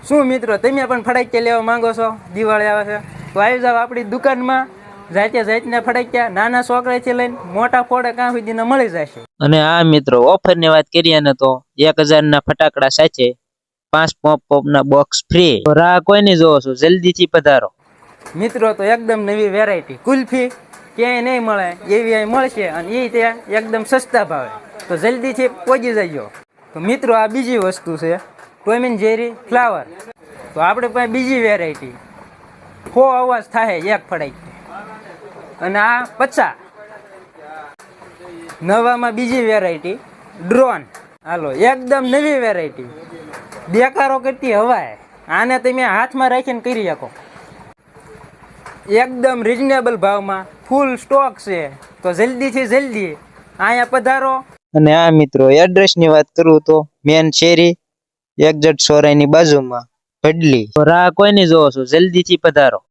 શું મિત્રો તમે પણ ફટાકિયા લેવા માંગો છો? દિવાળી આવે છે તો આવી જાવ આપણી દુકાનમાં. જાતે જાતના ફટાકિયા નાના છોકરાથી લઈને મોટા ફોડે કાં સુધીના મળી જશે. અને આ મિત્રો ઓફર ની વાત કરીએ ને તો 1000 ના ફટાકડા સાથે 5 પોપ ના બોક્સ ફ્રી. તો રાહ કોઈ નહીં જોવો છો, જલ્દીથી પધારો મિત્રો. તો એકદમ નવી વેરાયટી કુલ્ફી ક્યાંય નહીં મળે એવી અહીં મળશે, અને એ ત્યાં એકદમ સસ્તા ભાવે. તો જલ્દીથી પહોંચી જજો. તો મિત્રો આ બીજી વસ્તુ છે ટોમ એન્ડ જેરી ફ્લાવર. તો આપણે પાસે બીજી વેરાયટી 4 અવાજ થાય એક ફટાકી, અને આ 50. નવામાં બીજી વેરાયટી ડ્રોન. હાલો એકદમ નવી વેરાયટી, બેકારો કરતી હવાય. આને તમે હાથમાં રાખીને કરી શકો. એકદમ રિઝનેબલ ભાવમાં ફૂલ સ્ટોક છે. તો જલ્દીથી જલ્દી અહીંયા પધારો. અને આ મિત્રો એડ્રેસ ની વાત કરું તો મેન શેરી એક્ઝેટ સોરાઈ ની બાજુમાં ભડલી. તો રાહ કોઈ નહીં જોવો છો, જલ્દીથી પધારો.